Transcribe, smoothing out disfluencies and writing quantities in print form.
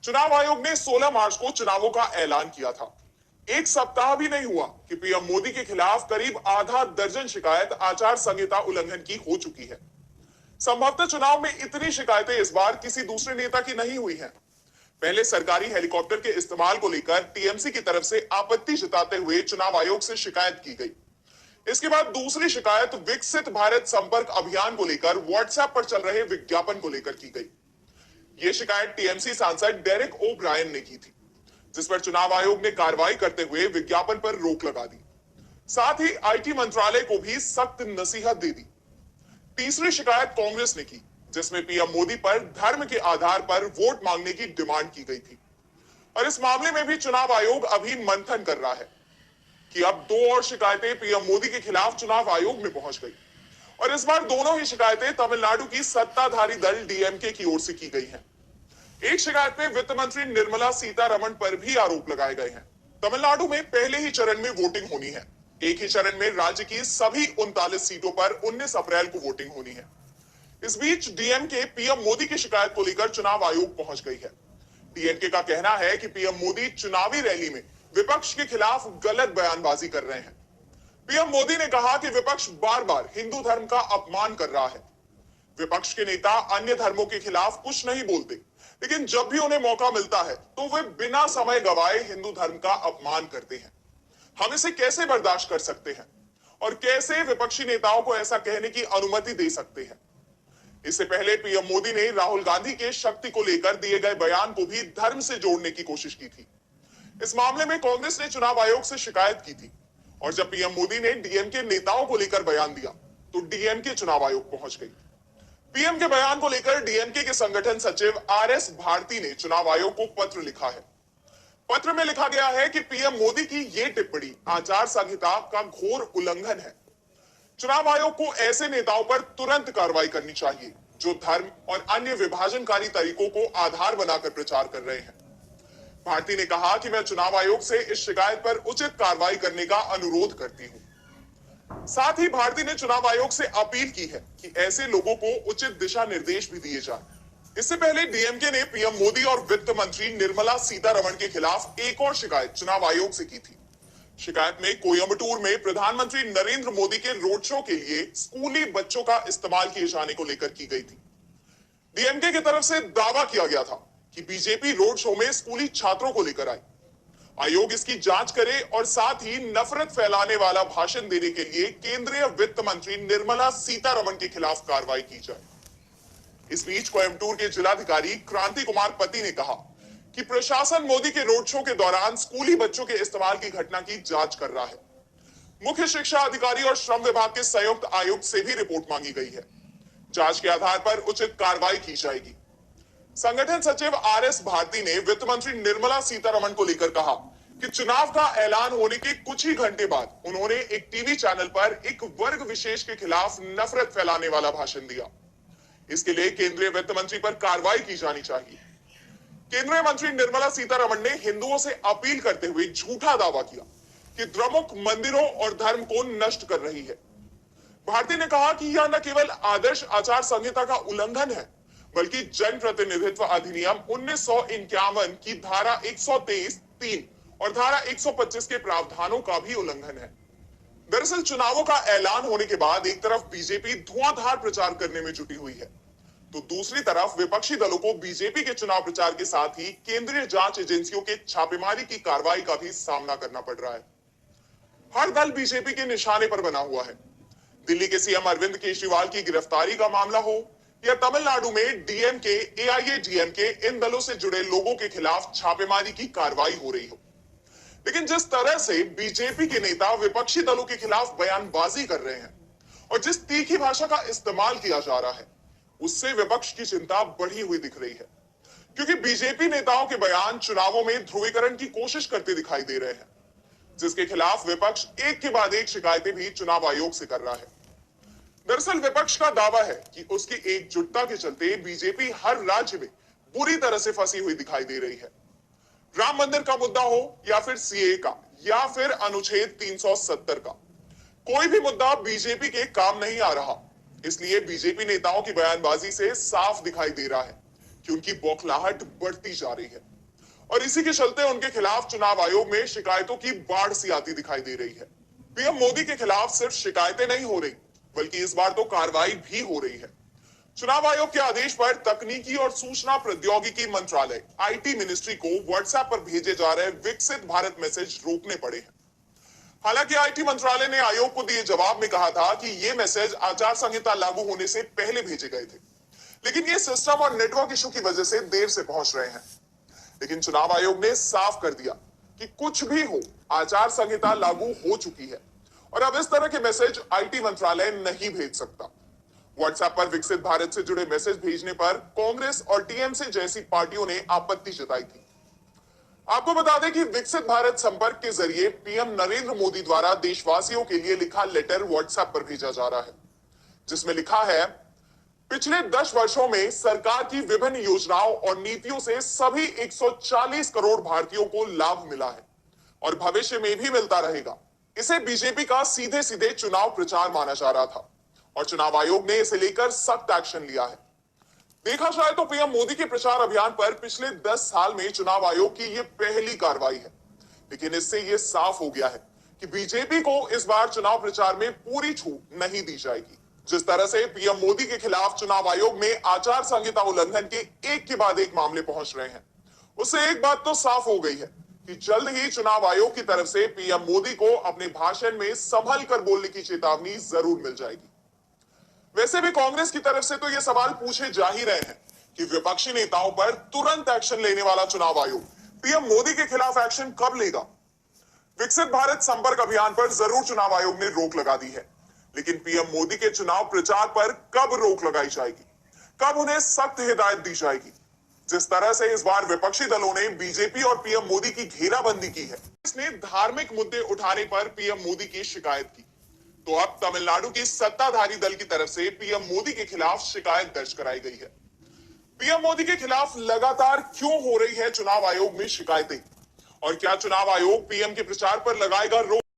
चुनाव आयोग ने 16 मार्च को चुनावों का ऐलान किया था। एक सप्ताह भी नहीं हुआ कि पीएम मोदी के खिलाफ करीब आधा दर्जन शिकायत आचार संहिता उल्लंघन की हो चुकी है। संभवतः चुनाव में इतनी शिकायतें इस बार किसी दूसरे नेता की नहीं हुई हैं। पहले सरकारी हेलीकॉप्टर के इस्तेमाल को लेकर टीएमसी की तरफ से आपत्ति जताते हुए चुनाव आयोग से शिकायत की गई। इसके बाद दूसरी शिकायत विकसित भारत संपर्क अभियान को लेकर व्हाट्सएप पर चल रहे विज्ञापन को लेकर की गई। यह शिकायत टीएमसी सांसद डेरेक ओ ब्रायन ने की थी, जिस पर चुनाव आयोग ने कार्रवाई करते हुए विज्ञापन पर रोक लगा दी। साथ ही आईटी मंत्रालय को भी सख्त नसीहत दे दी। तीसरी शिकायत कांग्रेस ने की, जिसमें पीएम मोदी पर धर्म के आधार पर वोट मांगने की डिमांड की गई थी। और इस मामले में भी चुनाव आयोग अभी मंथन कर रहा है कि अब 2 और शिकायतें पीएम मोदी के खिलाफ चुनाव आयोग में पहुंच गई। और इस बार दोनों ही शिकायतें तमिलनाडु की सत्ताधारी दल डीएमके की ओर से की गई हैं। एक शिकायत में वित्त मंत्री निर्मला सीतारमण पर भी आरोप लगाए गए हैं। तमिलनाडु में पहले ही चरण में वोटिंग होनी है। एक ही चरण में राज्य की सभी 39 सीटों पर 19 अप्रैल को वोटिंग होनी है। इस बीच डीएमके पीएम मोदी की शिकायत को लेकर चुनाव आयोग पहुंच गई है। डीएमके का कहना है कि पीएम मोदी चुनावी रैली में विपक्ष के खिलाफ गलत बयानबाजी कर रहे हैं। पीएम मोदी ने कहा कि विपक्ष बार-बार हिंदू धर्म का अपमान कर रहा है। विपक्ष के नेता अन्य धर्मों के खिलाफ कुछ नहीं बोलते, लेकिन जब भी उन्हें मौका मिलता है तो वे बिना समय गवाए हिंदू धर्म का अपमान करते हैं। हम इसे कैसे बर्दाश्त कर सकते हैं और कैसे विपक्षी नेताओं को ऐसा कहने की अनुमति दे सकते हैं। इससे पहले पीएम मोदी ने राहुल गांधी के शक्ति को लेकर दिए गए बयान को भी धर्म से जोड़ने की कोशिश की थी। इस मामले में कांग्रेस ने चुनाव आयोग से शिकायत की थी और जब पीएम मोदी ने डीएमके नेताओं को लेकर बयान दिया तो डीएमके चुनाव आयोग पहुंच गई। पीएम के बयान को लेकर डीएमके के संगठन सचिव आरएस भारती ने चुनाव आयोग को पत्र लिखा है। पत्र में लिखा गया है कि पीएम मोदी की यह टिप्पणी आचार संहिता का घोर उल्लंघन है। चुनाव आयोग को ऐसे नेताओं पर तुरंत कार्रवाई करनी चाहिए जो धर्म और अन्य विभाजनकारी तरीकों को आधार बनाकर प्रचार कर रहे हैं। भारती ने कहा कि मैं चुनाव आयोग से इस शिकायत पर उचित कार्रवाई करने का अनुरोध करती हूं। साथ ही भारती ने चुनाव आयोग से अपील की है कि ऐसे लोगों को उचित दिशा निर्देश भी दिए जाएं। इससे पहले डीएमके ने पीएम मोदी और वित्त मंत्री निर्मला सीतारमण के खिलाफ एक और शिकायत चुनाव आयोग से की थी। शिकायत में कोयम्बटूर में प्रधानमंत्री नरेंद्र मोदी के रोड शो के लिए स्कूली बच्चों का इस्तेमाल किए जाने को लेकर की गई थी। डीएमके की तरफ से दावा किया गया था कि बीजेपी रोड शो में स्कूली छात्रों को लेकर आई। आयोग इसकी जांच करे और साथ ही नफरत फैलाने वाला भाषण देने के लिए केंद्रीय वित्त मंत्री निर्मला सीतारमण के खिलाफ कार्रवाई की जाए। इस बीच कोयम्बटूर के जिलाधिकारी क्रांति कुमार पति ने कहा कि प्रशासन मोदी के रोड शो के दौरान स्कूली बच्चों के इस्तेमाल की घटना की जांच कर रहा है। मुख्य शिक्षा अधिकारी और श्रम विभाग के संयुक्त आयुक्त से भी रिपोर्ट मांगी गई है। जांच के आधार पर उचित कार्रवाई की जाएगी। संगठन सचिव आरएस भारती ने वित्त मंत्री निर्मला सीतारमण को लेकर कहा कि चुनाव का ऐलान होने के कुछ ही घंटे बाद उन्होंने एक टीवी चैनल पर एक वर्ग विशेष के खिलाफ नफरत फैलाने वाला भाषण दिया। इसके लिए केंद्रीय वित्त मंत्री पर कार्रवाई की जानी चाहिए। केंद्रीय मंत्री निर्मला सीतारमण ने हिंदुओं से अपील करते हुए झूठा दावा किया कि द्रमुक मंदिरों और धर्म को नष्ट कर रही है। भारती ने कहा कि यह न केवल आदर्श आचार संहिता का उल्लंघन है, बल्कि जन प्रतिनिधित्व अधिनियम 1951 की धारा 123(3) और धारा 125 के प्रावधानों का भी उल्लंघन है। दरअसल चुनावों का ऐलान होने के बाद एक तरफ बीजेपी धुआंधार प्रचार करने में जुटी हुई है, तो दूसरी तरफ विपक्षी दलों को बीजेपी के चुनाव प्रचार के साथ ही केंद्रीय जांच एजेंसियों के छापेमारी की कार्रवाई का भी सामना करना पड़ रहा है। हर दल बीजेपी के निशाने पर बना हुआ है। दिल्ली के सीएम अरविंद केजरीवाल की गिरफ्तारी का मामला हो या तमिलनाडु में डीएमके, एआईएडीएमके, इन दलों से जुड़े लोगों के खिलाफ छापेमारी की कार्रवाई हो रही हो, लेकिन जिस तरह से बीजेपी के नेता विपक्षी दलों के खिलाफ बयानबाजी कर रहे हैं और जिस तीखी भाषा का इस्तेमाल किया जा रहा है, उससे विपक्ष की चिंता बढ़ी हुई दिख रही है, क्योंकि बीजेपी नेताओं के बयान चुनावों में ध्रुवीकरण की कोशिश करते दिखाई दे रहे हैं, जिसके खिलाफ विपक्ष एक के बाद एक शिकायतें भी चुनाव आयोग से कर रहा है। दरअसल विपक्ष का दावा है कि उसकी एकजुटता के चलते बीजेपी हर राज्य में बुरी तरह से फंसी हुई दिखाई दे रही है। राम मंदिर का मुद्दा हो या फिर सीए का या फिर अनुच्छेद 370 का, कोई भी मुद्दा बीजेपी के काम नहीं आ रहा। इसलिए बीजेपी नेताओं की बयानबाजी से साफ दिखाई दे रहा है कि उनकी बौखलाहट बढ़ती जा रही है। और इसी के चलते उनके खिलाफ चुनाव आयोग में शिकायतों की बाढ़ सी आती दिखाई दे रही है। पीएम मोदी के खिलाफ सिर्फ शिकायतें नहीं हो रही, बल्कि इस बार तो कार्रवाई भी हो रही है। चुनाव आयोग के आदेश पर तकनीकी और सूचना प्रौद्योगिकी मंत्रालय आईटी मिनिस्ट्री को व्हाट्सएप पर भेजे जा रहे विकसित भारत मैसेज रोकने पड़े हैं। हालांकि आईटी मंत्रालय ने आयोग को दिए जवाब में कहा था कि ये मैसेज आचार संहिता लागू होने से पहले भेजे गए थे, लेकिन ये सिस्टम और नेटवर्क इशू की वजह से देर से पहुंच रहे हैं। लेकिन चुनाव आयोग ने साफ कर दिया कि कुछ भी हो, आचार संहिता लागू हो चुकी है और अब इस तरह के मैसेज आईटी मंत्रालय नहीं भेज सकता। व्हाट्सएप पर विकसित भारत से जुड़े मैसेज भेजने पर कांग्रेस और टीएमसी जैसी पार्टियों ने आपत्ति जताई थी। आपको बता दें कि विकसित भारत संपर्क के जरिए पीएम नरेंद्र मोदी द्वारा देशवासियों के लिए लिखा लेटर व्हाट्सएप पर भेजा जा रहा है, जिसमें लिखा है, पिछले 10 वर्षों में सरकार की विभिन्न योजनाओं और नीतियों से सभी 140 करोड़ भारतीयों को लाभ मिला है और भविष्य में भी मिलता रहेगा। इसे बीजेपी का सीधे सीधे चुनाव प्रचार माना जा रहा था और चुनाव आयोग ने इसे लेकर सख्त एक्शन लिया है। देखा जाए तो पीएम मोदी के प्रचार अभियान पर पिछले 10 साल में चुनाव आयोग की यह पहली कार्रवाई है, लेकिन इससे यह साफ हो गया है कि बीजेपी को इस बार चुनाव प्रचार में पूरी छूट नहीं दी जाएगी। जिस तरह से पीएम मोदी के खिलाफ चुनाव आयोग में आचार संहिता उल्लंघन के एक के बाद एक मामले पहुंच रहे हैं, उससे एक बात तो साफ हो गई है कि जल्द ही चुनाव आयोग की तरफ से पीएम मोदी को अपने भाषण में संभल कर बोलने की चेतावनी जरूर मिल जाएगी। वैसे भी कांग्रेस की तरफ से तो ये सवाल पूछे जा ही रहे हैं कि विपक्षी नेताओं पर तुरंत एक्शन लेने वाला चुनाव आयोग पीएम मोदी के खिलाफ एक्शन कब लेगा। विकसित भारत संपर्क अभियान पर जरूर चुनाव आयोग ने रोक लगा दी है, लेकिन पीएम मोदी के चुनाव प्रचार पर कब रोक लगाई जाएगी, कब उन्हें सख्त हिदायत दी जाएगी। जिस तरह से इस बार विपक्षी दलों ने बीजेपी और पीएम मोदी की घेराबंदी की है, इसने धार्मिक मुद्दे उठाने पर पीएम मोदी की शिकायत की, तो अब तमिलनाडु की सत्ताधारी दल की तरफ से पीएम मोदी के खिलाफ शिकायत दर्ज कराई गई है। पीएम मोदी के खिलाफ लगातार क्यों हो रही है चुनाव आयोग में शिकायतें, और क्या चुनाव आयोग पीएम के प्रचार पर लगाएगा रोक?